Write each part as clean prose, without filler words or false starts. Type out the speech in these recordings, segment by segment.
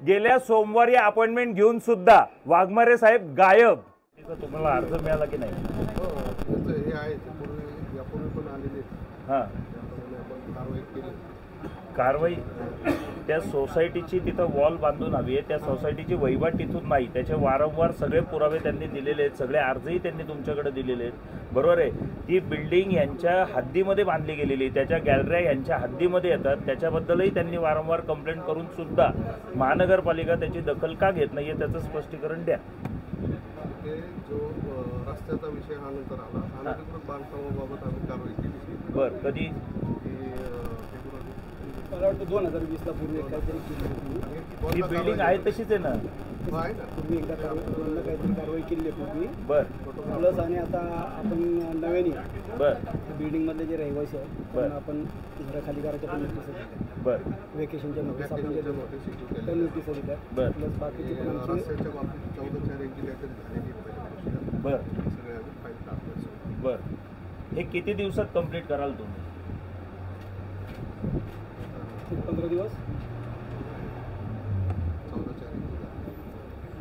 गेल्या सोमवारी अपॉइंटमेंट घेऊन सुद्धा वाघमारे साहेब गायब. तुम्हाला अर्ज मिळाला की नाही? हे आहे यापूर्वी पण आलेले. हां, कारवाई त्या सोसायटीची तिथं वॉल बांधून हवी आहे. त्या सोसायटीची वहिवाट तिथून नाही. त्याचे वारंवार सगळे पुरावे त्यांनी दिलेले आहेत. सगळे अर्जही त्यांनी तुमच्याकडे दिलेले आहेत. बरोबर आहे. ती बिल्डिंग यांच्या हद्दीमध्ये बांधली गेलेली, त्याच्या गॅलऱ्या यांच्या हद्दीमध्ये येतात. त्याच्याबद्दलही त्यांनी वारंवार कंप्लेंट करून सुद्धा महानगरपालिका त्याची दखल का घेत नाही आहे त्याचं स्पष्टीकरण द्या. जो रस्त्याचा विषय हा नंतर आला. अनधिकृत बांधकामाबाबत आम्ही कारवाई केली. बरं, कधी? मला वाटतं 2020 ला पूर्वी काहीतरी केली होती. ही बिल्डिंग आहे तशीच आहे ना? पूर्वी एकदा काहीतरी कारवाई केली आहे पूर्वी. बरं. प्लस आणि आता आपण नव्याने बरं बिल्डिंग मधले जे रहिवासी आहेत त्यांना आपण घरा खाली करायच्या पण नोटीस दिल्या. बरं. वेकेशनच्या नोटीस आपण जे त्या नोटीस दिल्या. बरं. प्लस बाकीचे पण रस्त्याच्या बाबतीत 14 रेंज लेटर झालेली. बरं सगळे अजून फाईल टाकतात. बरं. हे किती दिवसात कंप्लीट कराल तुम्ही? 15 दिवस.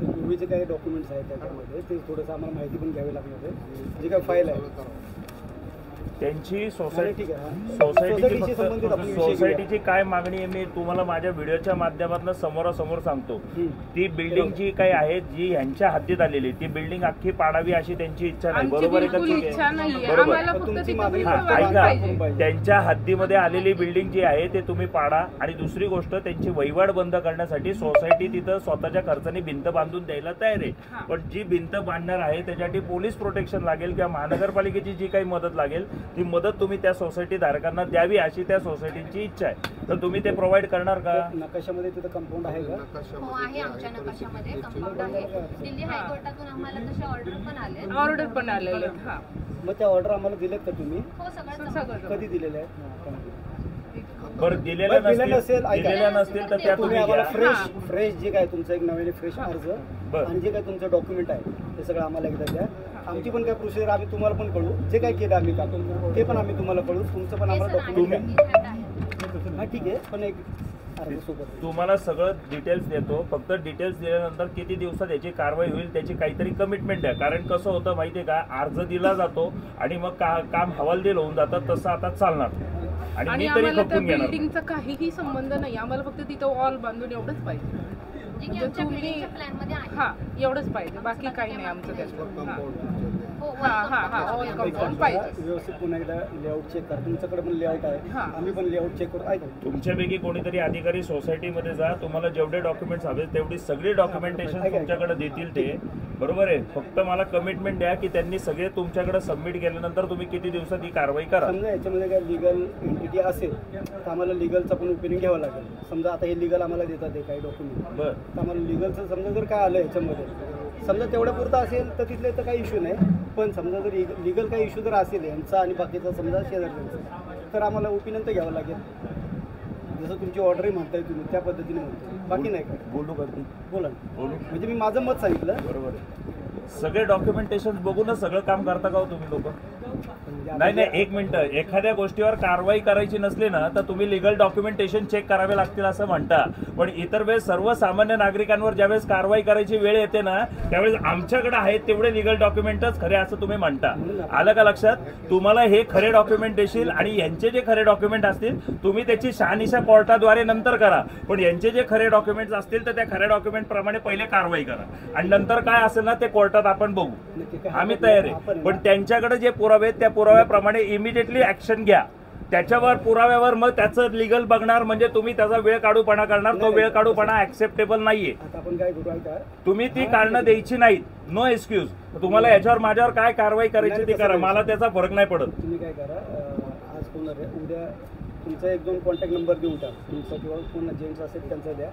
पूर्वीचे काही डॉक्युमेंट्स आहेत त्याच्यामध्ये ते थोडंसं आम्हाला माहिती पण घ्यावी लागणार आहे. जे काही फाईल आहे त्यांची सोसायटीची काय मागणी आहे मी तुम्हाला माझ्या व्हिडिओच्या माध्यमातून समोरासमोर सांगतो. ती बिल्डिंग जी काही आहे जी यांच्या हद्दीत आलेली ती बिल्डिंग अख्खी पाडावी अशी त्यांची इच्छा नाही. बरोबर आहे का? बरोबर. ऐका, त्यांच्या हद्दीमध्ये आलेली बिल्डिंग जी आहे ते तुम्ही पाडा. आणि दुसरी गोष्ट, त्यांची वहिवाट बंद करण्यासाठी सोसायटी तिथं स्वतःच्या खर्चाने भिंत बांधून द्यायला तयार आहे. पण जी भिंत बांधणार आहे त्याच्यासाठी पोलीस प्रोटेक्शन लागेल किंवा महानगरपालिकेची जी काही मदत लागेल ती मदत तुम्ही त्या सोसायटी धारकांना द्यावी अशी त्या सोसायटीची इच्छा आहे. तर तुम्ही ते प्रोव्हाइड करणार का? नकाशामध्ये तिथं कंपाऊंड आहे का? हो आहे, आमच्या नकाशामध्ये कंपाऊंड आहे. दिल्ली हायकोर्टातून आम्हाला तसे ऑर्डर पण आलेले. हां, मग त्या ऑर्डर आम्हाला दिलेत का तुम्ही? हो, सगळं कधी दिलेले आहेत? बरं, दिलेल्या नसतील तर त्या तुम्ही आम्हाला फ्रेश जे काय तुमचं एक नवीन फ्रेश अर्ज आणि जे काय तुमचं डॉक्युमेंट आहे ते सगळं आम्हाला एकदा द्या. आमची पण काय प्रोसिजर आम्ही तुम्हाला पण कळू. जे काय केलं आम्ही का ते पण आम्ही तुम्हाला कळू. तुमचं पण आम्हाला डॉक्युमेंट हां ठीक आहे. पण एक तुम्हाला सगळं डिटेल्स देतो. फक्त डिटेल्स दिल्यानंतर किती दिवसात याची कारवाई होईल त्याची काहीतरी कमिटमेंट द्या. कारण कसं होतं माहिती आहे का, अर्ज दिला जातो आणि मग काम हवालदिल होऊन जातं. तसं आता चालणार. आणि मी तरी खपून घेणार. बिल्डिंगचा काहीही संबंध नाही. आम्हाला फक्त तिथं वॉल बांधून एवढंच पाहिजे. हा, एवढंच पाहिजे, बाकी काही नाही आमचं त्याच्यात. व्यवस्थित पुन्हा एकदा लेआउट चेक करा. तुमच्याकडे पण लेआउट आहे, आम्ही पण लेआउट चेक करू. ऐका, तुमच्यापैकी कोणीतरी अधिकारी सोसायटीमध्ये जा. तुम्हाला जेवढे डॉक्युमेंट्स हवे तेवढी सगळी डॉक्युमेंटेशन तुमच्याकडे देतील ते. बरोबर आहे. फक्त मला कमिटमेंट द्या की त्यांनी सगळे तुमच्याकडे सबमिट केल्यानंतर तुम्ही किती दिवसात ही कारवाई करा. समजा याच्यामध्ये काय लिगल एंटिटी असेल तर आम्हाला लिगलचा पण ओपिनियन घ्यावं लागेल. समजा आता हे लिगल आम्हाला देतात काही डॉक्युमेंट, बरं, तर आम्हाला लिगलचं समजा जर काय आलं याच्यामध्ये, समजा तेवढ्या पुरतं असेल तर तिथले तर काही इश्यू नाही. पण समजा जर लिगल काही इश्यू जर असेल यांचा आणि बाकीचा समजा शेजारचा, तर आम्हाला ओपिनियन तर घ्यावं लागेल. जसं तुमची ऑर्डरही म्हणताय तुम्ही त्या पद्धतीने म्हणताय. बाकी नाही का? बोलू का? बोला. म्हणजे मी माझं मत सांगितलं. बरोबर. सगळे डॉक्युमेंटेशन बघूनच सगळं काम करता का हो तुम्ही लोक? नाही नाही, एक मिनिट. एखाद्या गोष्टीवर कारवाई करायची नसली ना तर तुम्ही लिगल डॉक्युमेंटेशन चेक करावे लागतील असं म्हणता. पण इतर वेळेस सर्वसामान्य नागरिकांवर ज्यावेळेस कारवाई करायची वेळ येते ना त्यावेळेस आमच्याकडे आहेत तेवढे लिगल डॉक्युमेंटच खरे असं तुम्ही म्हणता. आलं का लक्षात? तुम्हाला हे खरे डॉक्युमेंट देशील आणि यांचे जे खरे डॉक्युमेंट असतील तुम्ही त्याची शहानिशा कोर्टाद्वारे नंतर करा. पण यांचे जे खरे डॉक्युमेंट्स असतील तर त्या खऱ्या डॉक्युमेंट प्रमाणे पहिले कारवाई करा आणि नंतर काय असेल ना ते कोर्टात आपण बघू. आम्ही तयार आहे. पण त्यांच्याकडे जे पुरावे आहेत त्या पुराव्याप्रमाणे इमिडिएटली ऍक्शन घ्या. त्याच्यावर पुराव्यावर मग त्याचं लिगल बघणार म्हणजे तुम्ही त्याचा वेळ काढूपणा करणार. तो वेळ काढूपणा ऍक्सेप्टेबल नाहीये. तुम्ही ती कारणं द्यायची नाहीत. No excuse. तुम्हाला याच्यावर माझ्यावर काय कारवाई करायची ती करा. मला त्याचा फरक नाही पडत. तुम्ही काय करा, आज कोण उद्या तुमचा 1-2 कॉन्टॅक्ट नंबर देऊन टाक तुमचा किंवा कोण जेंट्स असेल त्यांचा द्या.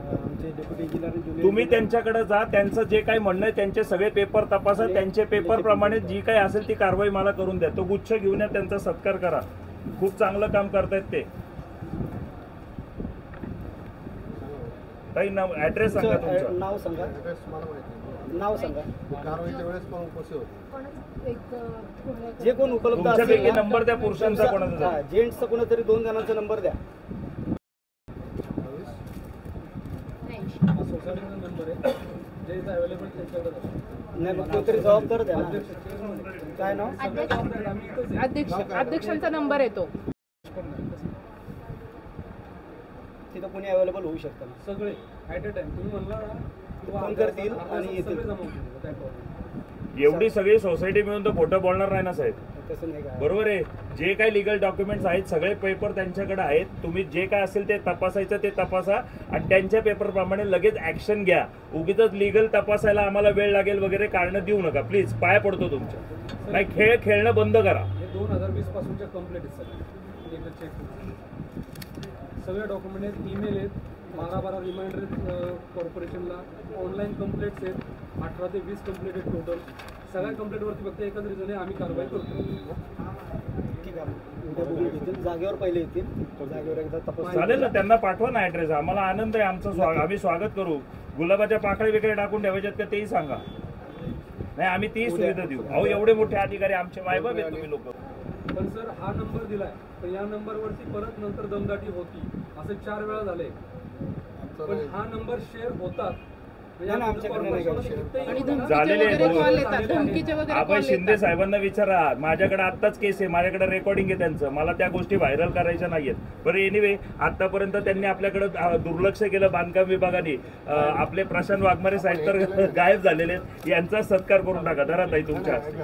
आमचे डेप्युटी इंजिनियर तुम्ही त्यांच्याकडे जा. त्यांचं जे काही म्हणणं आहे त्यांचे सगळे पेपर तपासा. त्यांचे पेपर प्रमाणे जी काही असेल ती कारवाई मला करून द्या. तो गुच्छ घेऊन या, त्यांचा सत्कार करा. खूप चांगलं काम करतायत ते. काही ऍड्रेस सांगा तुमचा. नाव सांगा. नाव सांगा. कारवाईच्या वेळेस जे कोण उपलब्ध असेल नंबर द्या. पुरुषांचा कोणाचा? जेंट्सचा कोणातरी 2 जणांचा नंबर द्या. हा सोसायटीचा नंबर आहे जे इथं अवेलेबल त्यांच्याकडे नाही मग कोणतरी जबाबदार द्या ना. काय नाव? अध्यक्षांचा नंबर येतो. तिथं कोणी अवेलेबल होऊ शकतं ना. सगळे ॲट अ टाइम तुम्ही म्हणला ना फोन करतील आणि येतील. सगळे जमा होतील काय प्रॉब्लेम. एवढी सगळी सोसायटी मिळून तर खोटं बोलणार नाही ना साहेब. तसं नाही काय. बरोबर आहे. जे काही लिगल डॉक्युमेंट्स आहेत सगळे पेपर त्यांच्याकडे आहेत. तुम्ही जे काय असेल ते तपासायचं ते तपासा आणि त्यांच्या पेपरप्रमाणे लगेच ऍक्शन घ्या. उगीच लिगल तपासायला आम्हाला वेळ लागेल वगैरे कारण देऊ नका प्लीज. पाय पडतो तुमच्या. नाही खेळ खेळणं बंद करा. हे 2020 पासूनच्या कंप्लेंट आहेत सगळे. एकदा चेक सगळे डॉक्युमेंट आहेत. ईमेल आहेत 12 रिमाइंडर आहेत कॉर्पोरेशनला. ऑनलाईन कंप्लेंट्स आहेत 18 ते 20 कंप्लेंट आहेत टोटल. सगळ्या कंप्लेंटवरती फक्त एकच रिझन आहे आम्ही कारवाई करतो. ठीक आहे. उद्या बघून घेतील. जागेवर पहिले येतील. जागेवर एकदा तपास चालेल ना. त्यांना पाठवा ना ऍड्रेस. आम्हाला आनंद आहे. आमचं आम्ही स्वागत करू. गुलाबाच्या पाकळी वगैरे टाकून ठेवायच्यात का तेही सांगा. नाही आम्ही ती सुविधा देऊ. अहो एवढे मोठे अधिकारी आमचे मायबाप आहेत तुम्ही लोक. पण सर हा नंबर दिलाय तर या नंबरवरती परत नंतर दमदाटी होती असं 4 वेळा झाले. पण हा नंबर शेअर होतात नाही ना, आमच्याकडे नाही काही share. आणि धमकीचे झालेले वगैरे आहेत. कॉल येतात. धमकीचे वगैरे आपण कॉल शिंदे येतात. साहेबांना विचारा. माझ्याकडे आत्ताच केस आहे. माझ्याकडे रेकॉर्डिंग आहे त्यांचं. मला त्या गोष्टी व्हायरल करायच्या नाहीयेत. बरं एनिवे आतापर्यंत त्यांनी आपल्याकडे दुर्लक्ष केलं बांधकाम विभागाने. आपले प्रशांत वाघमारे साहेब तर गायब झालेले आहेत. यांचा सत्कार करून टाका. धरा ताई तुमच्या हस्ते.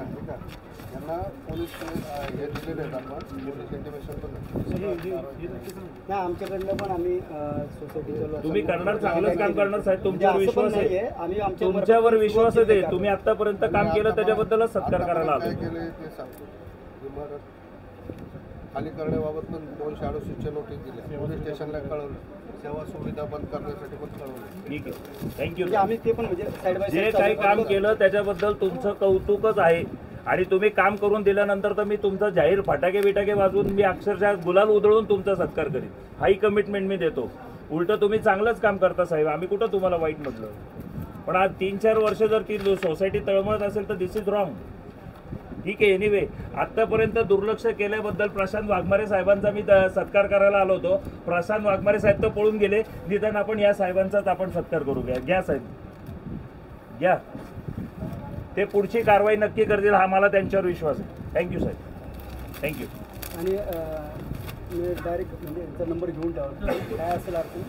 यांना पोलीस हे दिलेले आहेत आपण पोलीस इंटिमेशन पण नाही आमच्याकडनं पण आम्ही सोसायटीचं तुम्ही करणार चांगलंच काम करणार साहेब. तुमच्यावर म्हणजे असं पण विश्वास आहे. नाहीये. आम्ही आमच्या तुमच्यावर विश्वासच आहे. तुम्ही आतापर्यंत काम केलं त्याच्याबद्दलच सत्कार करायला काय आलो. केले ते सांगतो. इमारत खाली करण्याबाबत पण 268 नोटीस दिल्या. पोलीस स्टेशनला कळवलं. सेवा सुविधा बंद करण्यासाठी पण कळवलं. ठीक आहे. थँक्यू. म्हणजे आम्ही ते पण म्हणजे साईड बाय जे काही काम केलं त्याच्याबद्दल तुमचं कौतुकच आहे. आणि तुम्ही काम करून दिल्यानंतर तर मी तुमचा जाहीर फटाके बिटाके वाजवून मी अक्षरशः गुलाल उधळून तुमचा सत्कार करीन. हाही कमिटमेंट मी देतो. उलट तुम्ही चांगलंच काम करता साहेब. आम्ही कुठं तुम्हाला वाईट म्हटलं. पण आज 3-4 वर्ष जर ती सोसायटी तळमळत असेल तर दिस इज रॉंग. ठीक आहे. एनिवे आतापर्यंत दुर्लक्ष केल्याबद्दल प्रशांत वाघमारे साहेबांचा मी सत्कार करायला आलो होतो. प्रशांत वाघमारे साहेब तर पळून गेले. निदान आपण या साहेबांचाच आपण सत्कार करू. घ्या साहेब घ्या. ते पुढची कारवाई नक्की करतील हा मला त्यांच्यावर विश्वास आहे. थँक्यू साहेब. थँक्यू. आणि मी डायरेक्ट म्हणजे यांचा नंबर घेऊन ठेवा. काय असेल अडचण